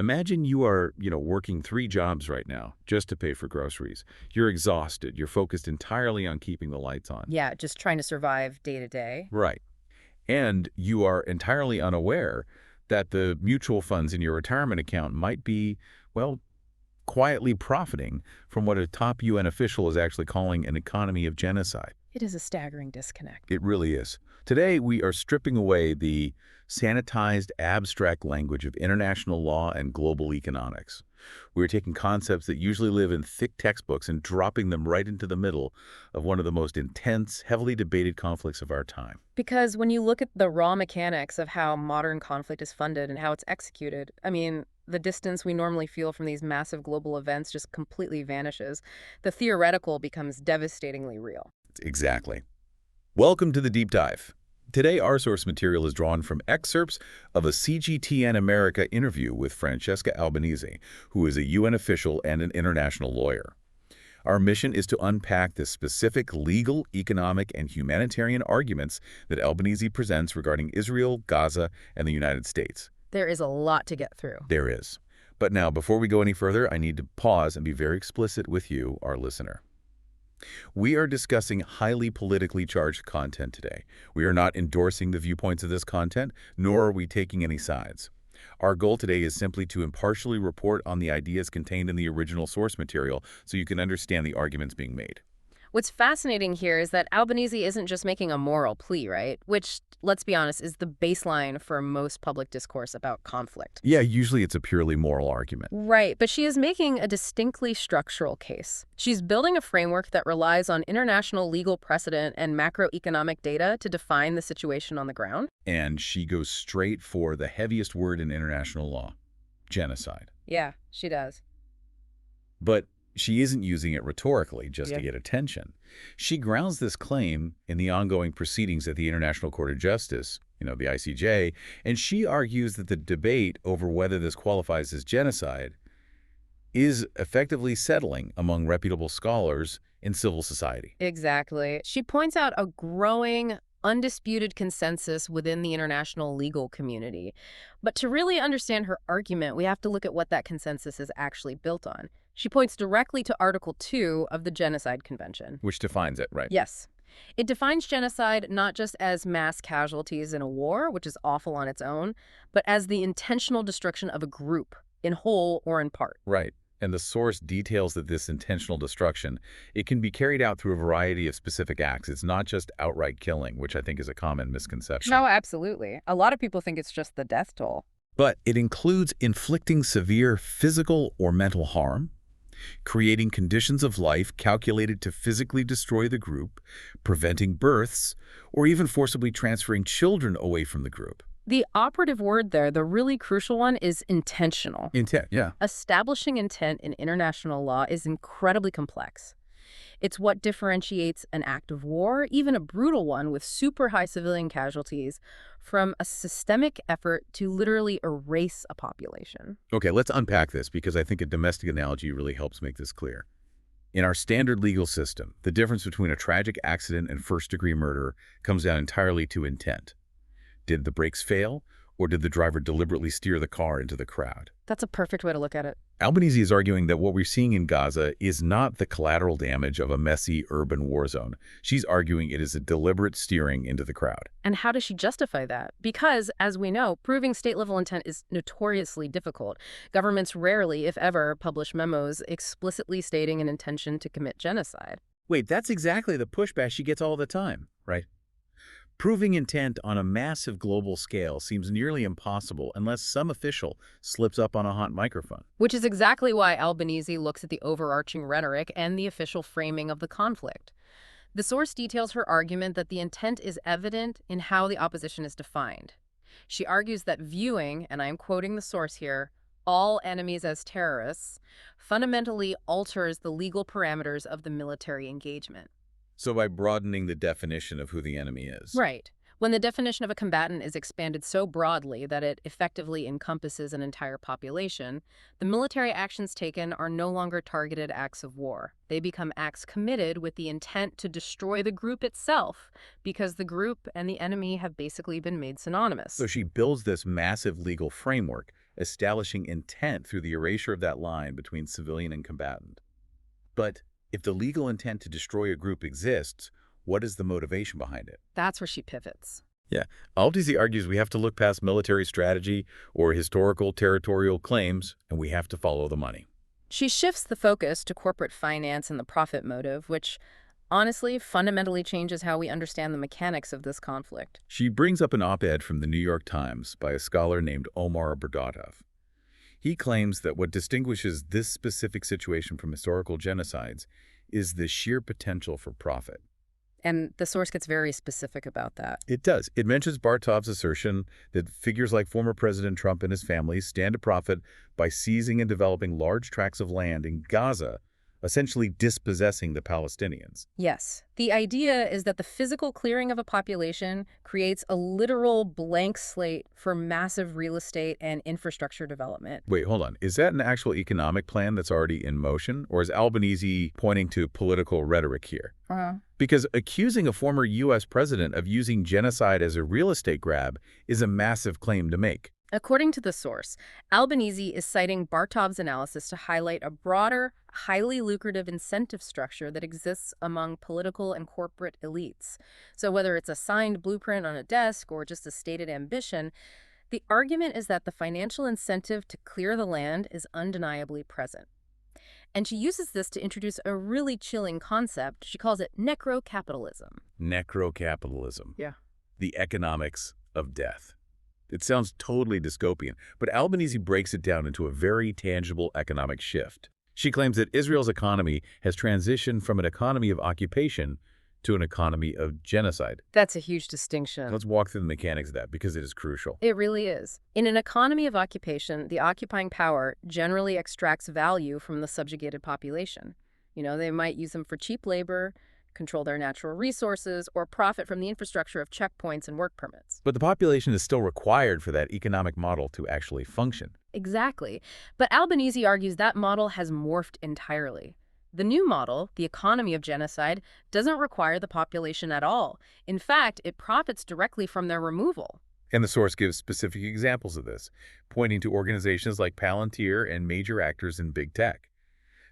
Imagine you are, working 3 jobs right now just to pay for groceries. You're exhausted. You're focused entirely on keeping the lights on. Yeah, just trying to survive day to day. Right. And you are entirely unaware that the mutual funds in your retirement account might be, well, quietly profiting from what a top UN official is actually calling an economy of genocide. It is a staggering disconnect. It really is. Today, we are stripping away the sanitized, abstract language of international law and global economics. We're taking concepts that usually live in thick textbooks and dropping them right into the middle of one of the most intense, heavily debated conflicts of our time. Because when you look at the raw mechanics of how modern conflict is funded and how it's executed, I mean, the distance we normally feel from these massive global events just completely vanishes. The theoretical becomes devastatingly real. Exactly. Welcome to the Deep Dive. Today, our source material is drawn from excerpts of a CGTN America interview with Francesca Albanese, who is a UN official and an international lawyer. Our mission is to unpack the specific legal, economic, and humanitarian arguments that Albanese presents regarding Israel, Gaza, and the United States. There is a lot to get through. There is. But now, before we go any further, I need to pause and be very explicit with you, our listener. We are discussing highly politically charged content today. We are not endorsing the viewpoints of this content, nor are we taking any sides. Our goal today is simply to impartially report on the ideas contained in the original source material so you can understand the arguments being made. What's fascinating here is that Albanese isn't just making a moral plea, right? Which, let's be honest, is the baseline for most public discourse about conflict. Yeah, usually it's a purely moral argument. Right, but she is making a distinctly structural case. She's building a framework that relies on international legal precedent and macroeconomic data to define the situation on the ground. And she goes straight for the heaviest word in international law, genocide. Yeah, she does. But she isn't using it rhetorically just to get attention. She grounds this claim in the ongoing proceedings at the International Court of Justice, the ICJ, and she argues that the debate over whether this qualifies as genocide is effectively settling among reputable scholars in civil society. Exactly. She points out a growing, undisputed consensus within the international legal community. But to really understand her argument, we have to look at what that consensus is actually built on. She points directly to Article 2 of the Genocide Convention. Which defines it, right? Yes. It defines genocide not just as mass casualties in a war, which is awful on its own, but as the intentional destruction of a group, in whole or in part. Right. And the source details that this intentional destruction, it can be carried out through a variety of specific acts. It's not just outright killing, which I think is a common misconception. No, absolutely. A lot of people think it's just the death toll. But it includes inflicting severe physical or mental harm, creating conditions of life calculated to physically destroy the group, preventing births, or even forcibly transferring children away from the group. The operative word there, the really crucial one, is intentional. Intent, yeah. Establishing intent in international law is incredibly complex. It's what differentiates an act of war, even a brutal one with super high civilian casualties, from a systemic effort to literally erase a population. Okay, let's unpack this because I think a domestic analogy really helps make this clear. In our standard legal system, the difference between a tragic accident and first-degree murder comes down entirely to intent. Did the brakes fail, or did the driver deliberately steer the car into the crowd? That's a perfect way to look at it. Albanese is arguing that what we're seeing in Gaza is not the collateral damage of a messy urban war zone. She's arguing it is a deliberate steering into the crowd. And how does she justify that? Because, as we know, proving state-level intent is notoriously difficult. Governments rarely, if ever, publish memos explicitly stating an intention to commit genocide. Wait, that's exactly the pushback she gets all the time, right? Proving intent on a massive global scale seems nearly impossible unless some official slips up on a hot microphone. Which is exactly why Albanese looks at the overarching rhetoric and the official framing of the conflict. The source details her argument that the intent is evident in how the opposition is defined. She argues that viewing, and I am quoting the source here, all enemies as terrorists fundamentally alters the legal parameters of the military engagement. So by broadening the definition of who the enemy is. Right. When the definition of a combatant is expanded so broadly that it effectively encompasses an entire population, the military actions taken are no longer targeted acts of war. They become acts committed with the intent to destroy the group itself, because the group and the enemy have basically been made synonymous. So she builds this massive legal framework, establishing intent through the erasure of that line between civilian and combatant. But if the legal intent to destroy a group exists, what is the motivation behind it? That's where she pivots. Yeah, Albanese argues we have to look past military strategy or historical territorial claims, and we have to follow the money. She shifts the focus to corporate finance and the profit motive, which honestly fundamentally changes how we understand the mechanics of this conflict. She brings up an op-ed from the New York Times by a scholar named Omar Berdatov. He claims that what distinguishes this specific situation from historical genocides is the sheer potential for profit. And the source gets very specific about that. It does. It mentions Bartov's assertion that figures like former President Trump and his family stand to profit by seizing and developing large tracts of land in Gaza, essentially dispossessing the Palestinians. Yes. The idea is that the physical clearing of a population creates a literal blank slate for massive real estate and infrastructure development. Wait, hold on. Is that an actual economic plan that's already in motion, or is Albanese pointing to political rhetoric here? Because accusing a former U.S. president of using genocide as a real estate grab is a massive claim to make. According to the source, Albanese is citing Bartov's analysis to highlight a broader, highly lucrative incentive structure that exists among political and corporate elites. So whether it's a signed blueprint on a desk or just a stated ambition, the argument is that the financial incentive to clear the land is undeniably present. And she uses this to introduce a really chilling concept. She calls it necro-capitalism. Necro-capitalism. Yeah. The economics of death. It sounds totally dystopian, but Albanese breaks it down into a very tangible economic shift. She claims that Israel's economy has transitioned from an economy of occupation to an economy of genocide. That's a huge distinction. Let's walk through the mechanics of that because it is crucial. It really is. In an economy of occupation, the occupying power generally extracts value from the subjugated population. They might use them for cheap labor, control their natural resources, or profit from the infrastructure of checkpoints and work permits. But the population is still required for that economic model to actually function. Exactly. But Albanese argues that model has morphed entirely. The new model, the economy of genocide, doesn't require the population at all. In fact, it profits directly from their removal. And the source gives specific examples of this, pointing to organizations like Palantir and major actors in big tech.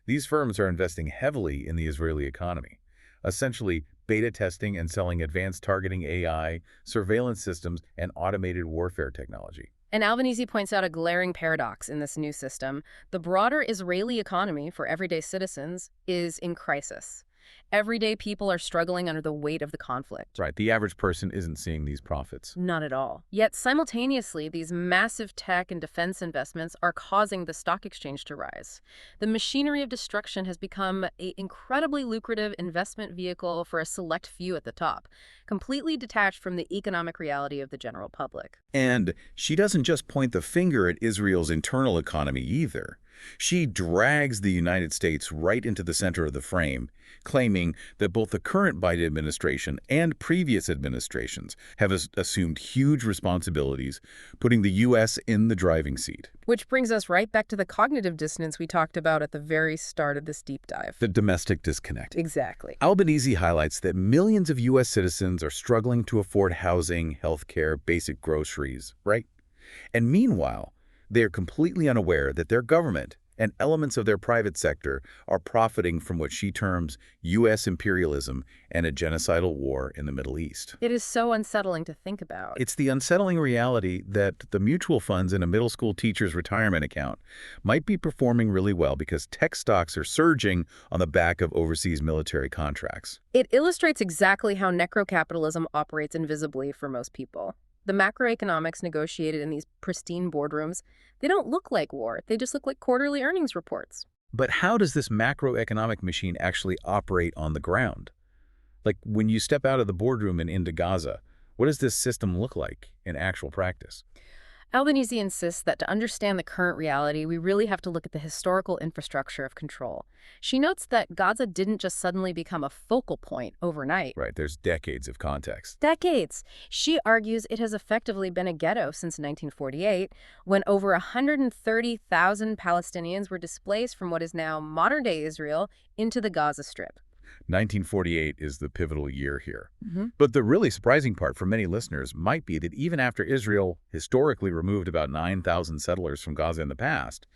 These firms are investing heavily in the Israeli economy, essentially beta testing and selling advanced targeting AI, surveillance systems, and automated warfare technology. And Albanese points out a glaring paradox in this new system. The broader Israeli economy for everyday citizens is in crisis. Everyday people are struggling under the weight of the conflict. Right, the average person isn't seeing these profits. Not at all. Yet simultaneously, these massive tech and defense investments are causing the stock exchange to rise. The machinery of destruction has become an incredibly lucrative investment vehicle for a select few at the top, completely detached from the economic reality of the general public. And she doesn't just point the finger at Israel's internal economy either. She drags the United States right into the center of the frame, claiming that both the current Biden administration and previous administrations have assumed huge responsibilities, putting the U.S. in the driving seat. Which brings us right back to the cognitive dissonance we talked about at the very start of this deep dive. The domestic disconnect. Exactly. Albanese highlights that millions of U.S. citizens are struggling to afford housing, healthcare, basic groceries, right? And meanwhile, they are completely unaware that their government and elements of their private sector are profiting from what she terms U.S. imperialism and a genocidal war in the Middle East. It is so unsettling to think about. It's the unsettling reality that the mutual funds in a middle school teacher's retirement account might be performing really well because tech stocks are surging on the back of overseas military contracts. It illustrates exactly how necro-capitalism operates invisibly for most people. The macroeconomics negotiated in these pristine boardrooms, they don't look like war. They just look like quarterly earnings reports. But how does this macroeconomic machine actually operate on the ground? Like when you step out of the boardroom and into Gaza, what does this system look like in actual practice? Albanese insists that to understand the current reality, we really have to look at the historical infrastructure of control. She notes that Gaza didn't just suddenly become a focal point overnight. Right, there's decades of context. Decades. She argues it has effectively been a ghetto since 1948, when over 130,000 Palestinians were displaced from what is now modern-day Israel into the Gaza Strip. 1948 is the pivotal year here. Hmm. But the really surprising part for many listeners might be that even after Israel historically removed about 9,000 settlers from Gaza in the past,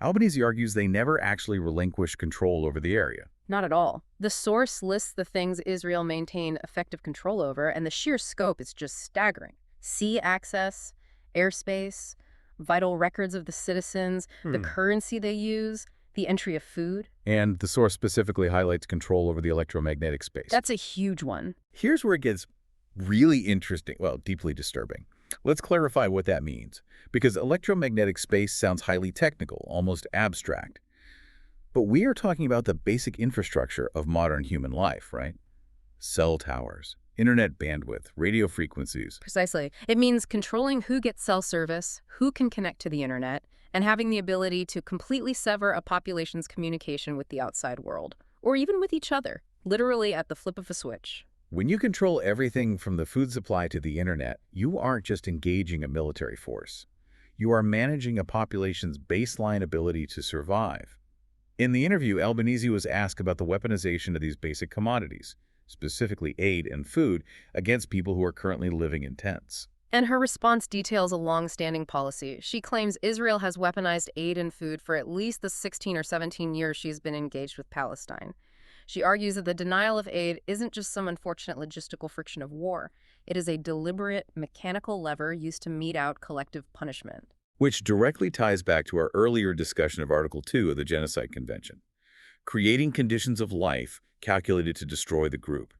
Albanese argues they never actually relinquished control over the area. Not at all. The source lists the things Israel maintained effective control over, and the sheer scope is just staggering. Sea access, airspace, vital records of the citizens, the currency they use, the entry of food. And the source specifically highlights control over the electromagnetic space. That's a huge one. Here's where it gets really interesting, well, deeply disturbing. Let's clarify what that means, because electromagnetic space sounds highly technical, almost abstract. But we are talking about the basic infrastructure of modern human life, right? Cell towers, internet bandwidth, radio frequencies. Precisely. It means controlling who gets cell service, who can connect to the internet, and having the ability to completely sever a population's communication with the outside world, or even with each other, literally at the flip of a switch. When you control everything from the food supply to the internet, you aren't just engaging a military force. You are managing a population's baseline ability to survive. In the interview, Albanese was asked about the weaponization of these basic commodities, specifically aid and food, against people who are currently living in tents. And her response details a long-standing policy. She claims Israel has weaponized aid and food for at least the 16 or 17 years she's been engaged with Palestine. She argues that the denial of aid isn't just some unfortunate logistical friction of war. It is a deliberate, mechanical lever used to mete out collective punishment. Which directly ties back to our earlier discussion of Article 2 of the Genocide Convention, creating conditions of life calculated to destroy the group.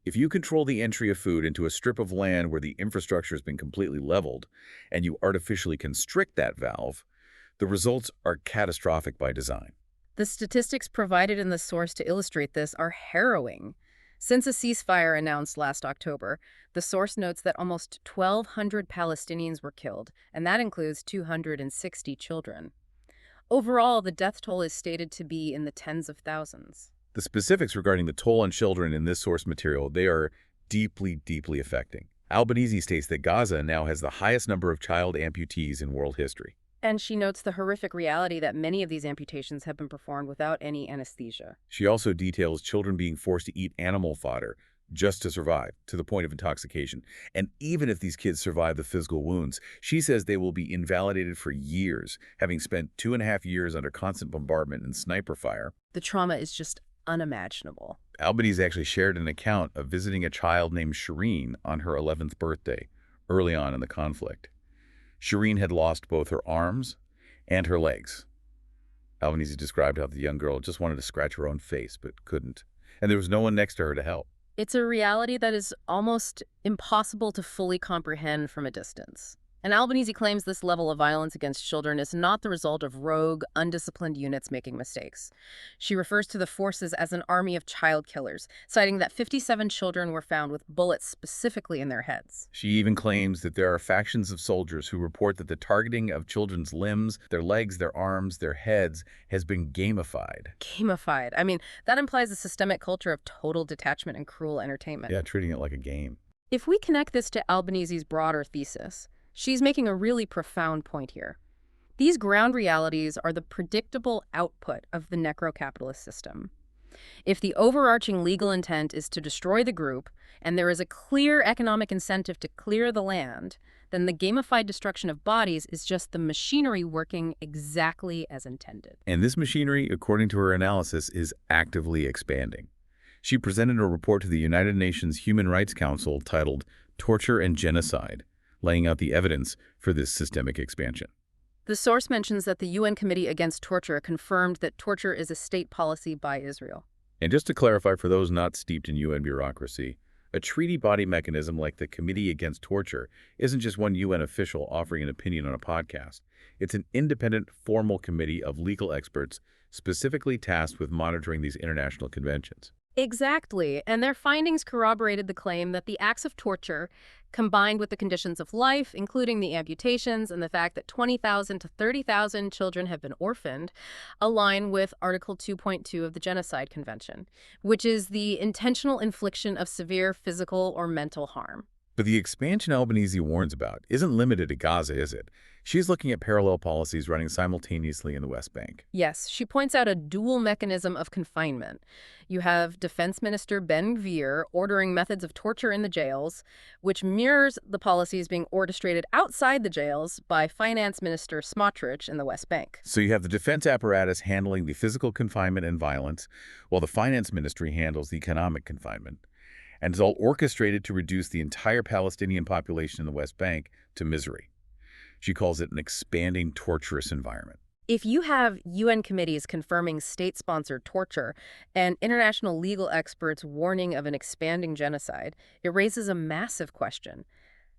If you control the entry of food into a strip of land where the infrastructure has been completely leveled, and you artificially constrict that valve, the results are catastrophic by design. The statistics provided in the source to illustrate this are harrowing. Since a ceasefire announced last October, the source notes that almost 1,200 Palestinians were killed, and that includes 260 children. Overall, the death toll is stated to be in the tens of thousands. The specifics regarding the toll on children in this source material, they are deeply, deeply affecting. Albanese states that Gaza now has the highest number of child amputees in world history. And she notes the horrific reality that many of these amputations have been performed without any anesthesia. She also details children being forced to eat animal fodder just to survive, to the point of intoxication. And even if these kids survive the physical wounds, she says they will be invalidated for years, having spent 2.5 years under constant bombardment and sniper fire. The trauma is just unimaginable. Albanese actually shared an account of visiting a child named Shireen on her 11th birthday, early on in the conflict. Shireen had lost both her arms and her legs. Albanese described how the young girl just wanted to scratch her own face, but couldn't. And there was no one next to her to help. It's a reality that is almost impossible to fully comprehend from a distance. And Albanese claims this level of violence against children is not the result of rogue, undisciplined units making mistakes. She refers to the forces as an army of child killers, citing that 57 children were found with bullets specifically in their heads. She even claims that there are factions of soldiers who report that the targeting of children's limbs, their legs, their arms, their heads, has been gamified. Gamified. I mean, that implies a systemic culture of total detachment and cruel entertainment. Yeah, treating it like a game. If we connect this to Albanese's broader thesis, she's making a really profound point here. These ground realities are the predictable output of the necro-capitalist system. If the overarching legal intent is to destroy the group, and there is a clear economic incentive to clear the land, then the gamified destruction of bodies is just the machinery working exactly as intended. And this machinery, according to her analysis, is actively expanding. She presented a report to the United Nations Human Rights Council titled Torture and Genocide, laying out the evidence for this systemic expansion. The source mentions that the UN Committee Against Torture confirmed that torture is a state policy by Israel. And just to clarify for those not steeped in UN bureaucracy, a treaty body mechanism like the Committee Against Torture isn't just one UN official offering an opinion on a podcast. It's an independent, formal committee of legal experts specifically tasked with monitoring these international conventions. Exactly, and their findings corroborated the claim that the acts of torture, combined with the conditions of life, including the amputations and the fact that 20,000 to 30,000 children have been orphaned, align with Article 2.2 of the Genocide Convention, which is the intentional infliction of severe physical or mental harm. But the expansion Albanese warns about isn't limited to Gaza, is it? She's looking at parallel policies running simultaneously in the West Bank. Yes, she points out a dual mechanism of confinement. You have Defense Minister Ben-Gvir ordering methods of torture in the jails, which mirrors the policies being orchestrated outside the jails by Finance Minister Smotrich in the West Bank. So you have the defense apparatus handling the physical confinement and violence, while the finance ministry handles the economic confinement. And it's all orchestrated to reduce the entire Palestinian population in the West Bank to misery. She calls it an expanding, torturous environment. If you have UN committees confirming state-sponsored torture and international legal experts warning of an expanding genocide, it raises a massive question.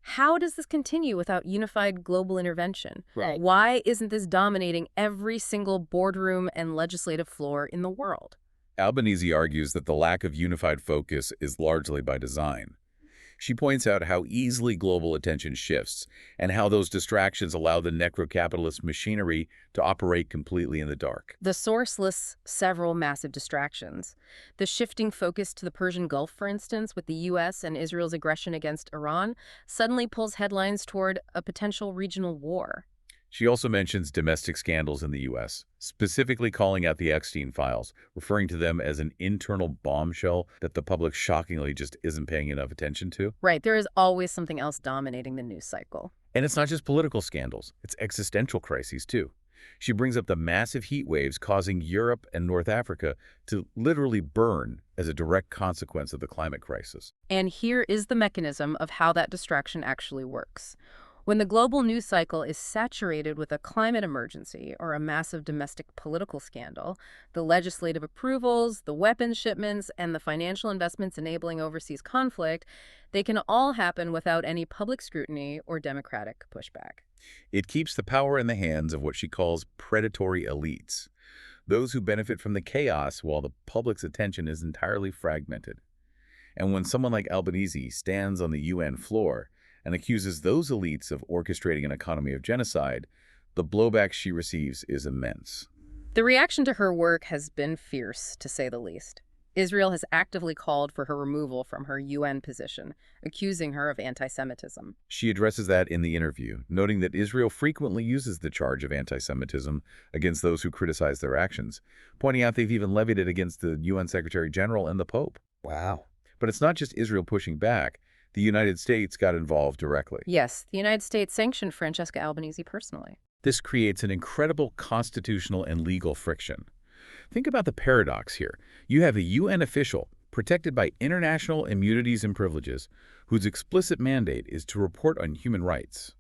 How does this continue without unified global intervention? Right. Why isn't this dominating every single boardroom and legislative floor in the world? Albanese argues that the lack of unified focus is largely by design. She points out how easily global attention shifts and how those distractions allow the necro-capitalist machinery to operate completely in the dark. The source lists several massive distractions. The shifting focus to the Persian Gulf, for instance, with the U.S. and Israel's aggression against Iran, suddenly pulls headlines toward a potential regional war. She also mentions domestic scandals in the U.S., specifically calling out the Epstein files, referring to them as an internal bombshell that the public shockingly just isn't paying enough attention to. Right, there is always something else dominating the news cycle. And it's not just political scandals, it's existential crises too. She brings up the massive heat waves causing Europe and North Africa to literally burn as a direct consequence of the climate crisis. And here is the mechanism of how that distraction actually works. When the global news cycle is saturated with a climate emergency or a massive domestic political scandal, the legislative approvals, the weapons shipments, and the financial investments enabling overseas conflict, they can all happen without any public scrutiny or democratic pushback. It keeps the power in the hands of what she calls predatory elites, those who benefit from the chaos while the public's attention is entirely fragmented. And when someone like Albanese stands on the UN floor and accuses those elites of orchestrating an economy of genocide, the blowback she receives is immense. The reaction to her work has been fierce, to say the least. Israel has actively called for her removal from her UN position, accusing her of anti-Semitism. She addresses that in the interview, noting that Israel frequently uses the charge of anti-Semitism against those who criticize their actions, pointing out they've even levied it against the UN Secretary General and the Pope. Wow. But it's not just Israel pushing back. The United States got involved directly. Yes, the United States sanctioned Francesca Albanese personally. This creates an incredible constitutional and legal friction. Think about the paradox here. You have a UN official protected by international immunities and privileges whose explicit mandate is to report on human rights.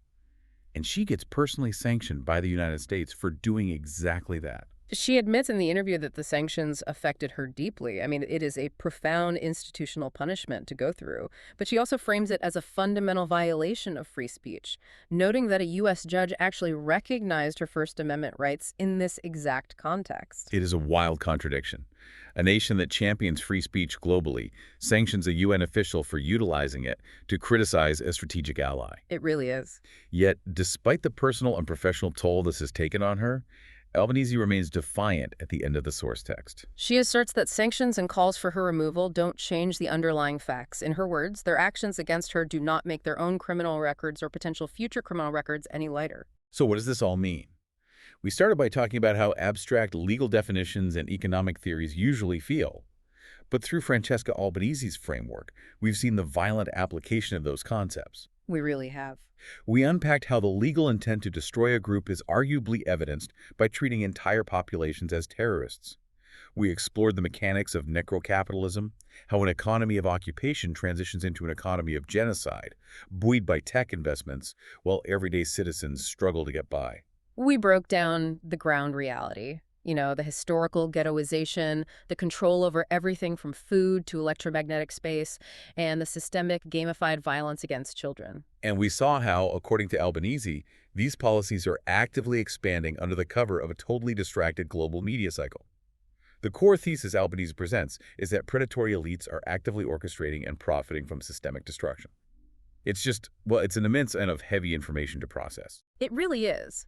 And she gets personally sanctioned by the United States for doing exactly that. She admits in the interview that the sanctions affected her deeply. I mean, it is a profound institutional punishment to go through. But she also frames it as a fundamental violation of free speech, noting that a U.S. judge actually recognized her First Amendment rights in this exact context. It is a wild contradiction. A nation that champions free speech globally sanctions a UN official for utilizing it to criticize a strategic ally. It really is. Yet, despite the personal and professional toll this has taken on her, Albanese remains defiant at the end of the source text. She asserts that sanctions and calls for her removal don't change the underlying facts. In her words, their actions against her do not make their own criminal records or potential future criminal records any lighter. So what does this all mean? We started by talking about how abstract legal definitions and economic theories usually feel. But through Francesca Albanese's framework, we've seen the violent application of those concepts. We really have. We unpacked how the legal intent to destroy a group is arguably evidenced by treating entire populations as terrorists. We explored the mechanics of necro-capitalism, how an economy of occupation transitions into an economy of genocide, buoyed by tech investments, while everyday citizens struggle to get by. We broke down the ground reality. You know, the historical ghettoization, the control over everything from food to electromagnetic space, and the systemic gamified violence against children. And we saw how, according to Albanese, these policies are actively expanding under the cover of a totally distracted global media cycle. The core thesis Albanese presents is that predatory elites are actively orchestrating and profiting from systemic destruction. It's an immense and of heavy information to process. It really is.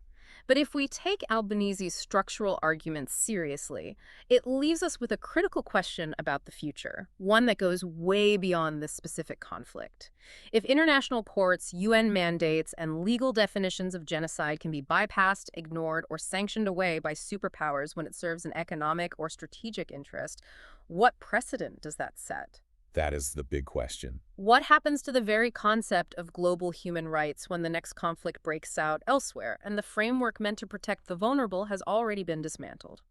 But if we take Albanese's structural arguments seriously, it leaves us with a critical question about the future, one that goes way beyond this specific conflict. If international courts, UN mandates, and legal definitions of genocide can be bypassed, ignored, or sanctioned away by superpowers when it serves an economic or strategic interest, what precedent does that set? That is the big question. What happens to the very concept of global human rights when the next conflict breaks out elsewhere and the framework meant to protect the vulnerable has already been dismantled?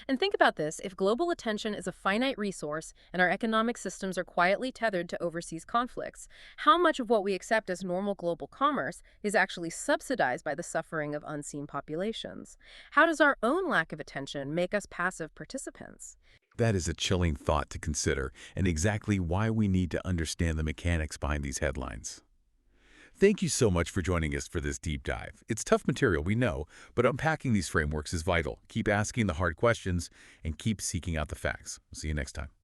And think about this, if global attention is a finite resource and our economic systems are quietly tethered to overseas conflicts, how much of what we accept as normal global commerce is actually subsidized by the suffering of unseen populations? How does our own lack of attention make us passive participants? That is a chilling thought to consider, and exactly why we need to understand the mechanics behind these headlines. Thank you so much for joining us for this deep dive. It's tough material, we know, but unpacking these frameworks is vital. Keep asking the hard questions and keep seeking out the facts. See you next time.